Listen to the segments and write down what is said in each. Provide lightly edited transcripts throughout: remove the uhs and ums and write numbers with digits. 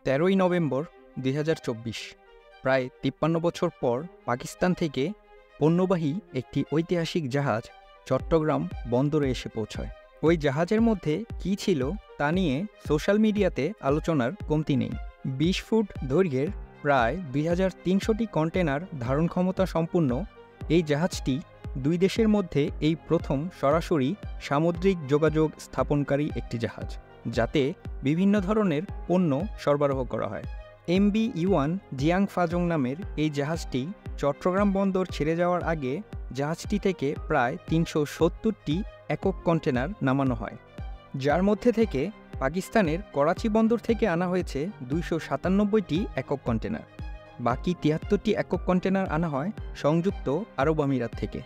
13ই November 2024 প্রায় 53 বছর পর পাকিস্তান থেকে পণ্যবাহী একটি ঐতিহাসিক জাহাজ চট্টগ্রাম বন্দরে এসে পৌঁছয়। ওই জাহাজের মধ্যে কী ছিল তা নিয়ে সোশ্যাল মিডিয়াতে আলোচনার কমতি নেই। 20 ফুট দৈর্ঘ্যের প্রায় 2300টি কন্টেনার ধারণ ক্ষমতা সম্পন্ন এই জাহাজটি দুই দেশের মধ্যে এই প্রথম সরাসরি সামুদ্রিক যোগাযোগ স্থাপনকারী একটি জাহাজ, যাতে বিভিন্ন ধরনের পণ্য সরবরাহ করা হয়। MV ইউয়ান জিয়াং ফাজং নামের এই জাহাজটি চট্টগ্রাম বন্দর ছেড়ে যাওয়ার আগে জাহাজটি থেকে প্রায় 370টি একক কন্টেনার নামানো হয়, যার মধ্যে থেকে পাকিস্তানের করাচি বন্দর থেকে আনা হয়েছে 297টি একক কন্টেনার। বাকি 73টি একক কন্টেনার আনা হয় সংযুক্ত আরব আমিরাত থেকে।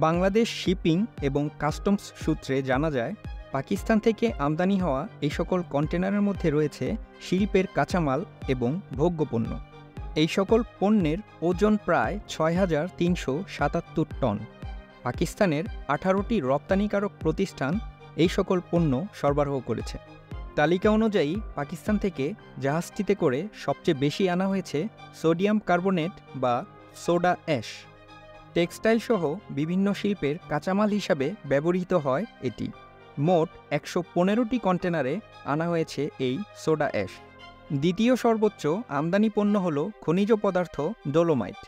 বাংলাদেশ শিপিং এবং কাস্টমস সূত্রে জানা যায়, পাকিস্তান থেকে আমদানি হওয়া এই সকল কন্টেনারের মধ্যে রয়েছে শিল্পের কাঁচামাল এবং ভোগ্যপণ্য। এই সকল পণ্যের ওজন প্রায় 6377 টন। পাকিস্তানের 18টি রপ্তানিকারক প্রতিষ্ঠান এই সকল পণ্য সরবরাহ করেছে। তালিকা অনুযায়ী পাকিস্তান থেকে জাহাজটিতে করে সবচেয়ে বেশি আনা হয়েছে সোডিয়াম কার্বনেট বা সোডা অ্যাশ। টেক্সটাইল সহ বিভিন্ন শিল্পের কাঁচামাল হিসাবে ব্যবহৃত হয় এটি। মোট 115টি কন্টেনারে আনা হয়েছে এই সোডা অ্যাশ। দ্বিতীয় সর্বোচ্চ আমদানি পণ্য হল খনিজ পদার্থ ডোলোমাইট।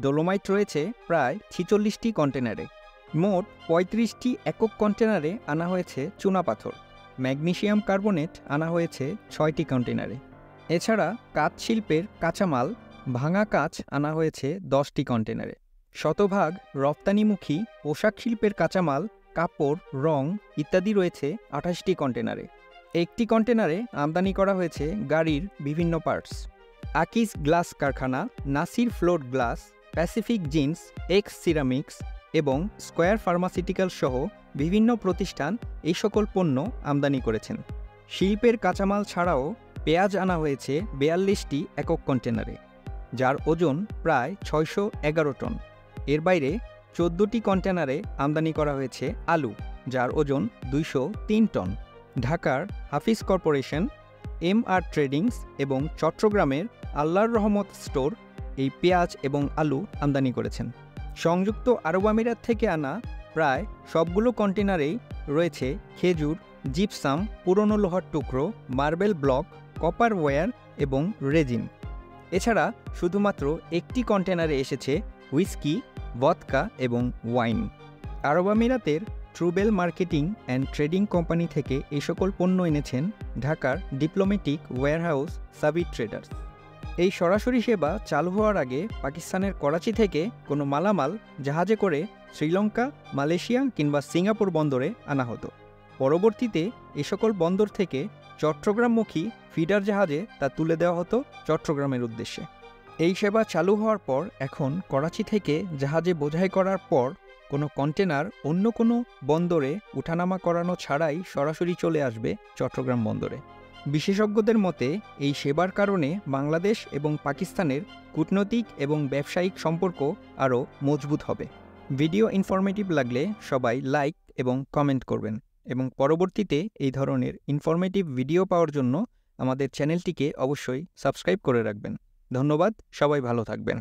ডোলোমাইট রয়েছে প্রায় 46টি কন্টেনারে। মোট 35টি একক কন্টেনারে আনা হয়েছে চুনাপাথর। ম্যাগনেসিয়াম কার্বনেট আনা হয়েছে 6টি কন্টেনারে। এছাড়া কাঁচ শিল্পের কাঁচামাল ভাঙা কাঁচ আনা হয়েছে 10টি কন্টেনারে। শতভাগ রপ্তানিমুখী পোশাক শিল্পের কাঁচামাল, কাপড়, রং ইত্যাদি রয়েছে 28টি কন্টেনারে। একটি কন্টেনারে আমদানি করা হয়েছে গাড়ির বিভিন্ন পার্টস। আকিজ গ্লাস কারখানা, Nasir float glass, Pacific jeans, x ceramics এবং স্কয়ার ফার্মাসিউটিক্যাল সহ বিভিন্ন প্রতিষ্ঠান এই সকল পণ্য আমদানি করেছেন। শিল্পের কাঁচামাল ছাড়াও পেঁয়াজ আনা হয়েছে 42টি একক কন্টেনারে, যার ওজন প্রায় 611 টন। এর বাইরে 14টি কন্টেনারে আমদানি করা হয়েছে আলু, যার ওজন 203 টন। ঢাকার হাফিজ কর্পোরেশন, MR ট্রেডিংস এবং চট্টগ্রামের আল্লাহর রহমত স্টোর এই পেঁয়াজ এবং আলু আমদানি করেছেন। সংযুক্ত আরব আমিরাত থেকে আনা প্রায় সবগুলো কন্টেনারেই রয়েছে খেজুর, জিপসাম, পুরনো লোহার টুকরো, মার্বেল ব্লক, কপার ওয়্যার এবং রেজিন। এছাড়া শুধুমাত্র একটি কন্টেনারে এসেছে হুইস্কি, ভদকা এবং ওয়াইন। আরব আমিরাতের ট্রুবেল মার্কেটিং অ্যান্ড ট্রেডিং কোম্পানি থেকে এই সকল পণ্য এনেছেন ঢাকার ডিপ্লোম্যাটিক ওয়্যারহাউস সাবিট ট্রেডার্স। এই সরাসরি সেবা চালু হওয়ার আগে পাকিস্তানের করাচি থেকে কোনো মালামাল জাহাজে করে শ্রীলঙ্কা, মালয়েশিয়া কিংবা সিঙ্গাপুর বন্দরে আনা হতো। পরবর্তীতে এ সকল বন্দর থেকে চট্টগ্রামমুখী ফিডার জাহাজে তা তুলে দেওয়া হতো চট্টগ্রামের উদ্দেশ্যে। এই সেবা চালু হওয়ার পর এখন করাচি থেকে জাহাজে বোঝাই করার পর কোনো কন্টেনার অন্য কোনো বন্দরে উঠানামা করানো ছাড়াই সরাসরি চলে আসবে চট্টগ্রাম বন্দরে। বিশেষজ্ঞদের মতে এই সেবার কারণে বাংলাদেশ এবং পাকিস্তানের কূটনৈতিক এবং ব্যবসায়িক সম্পর্ক আরও মজবুত হবে। ভিডিও ইনফরমেটিভ লাগলে সবাই লাইক এবং কমেন্ট করবেন এবং পরবর্তীতে এই ধরনের ইনফরমেটিভ ভিডিও পাওয়ার জন্য আমাদের চ্যানেলটিকে অবশ্যই সাবস্ক্রাইব করে রাখবেন। ধন্যবাদ, সবাই ভালো থাকবেন।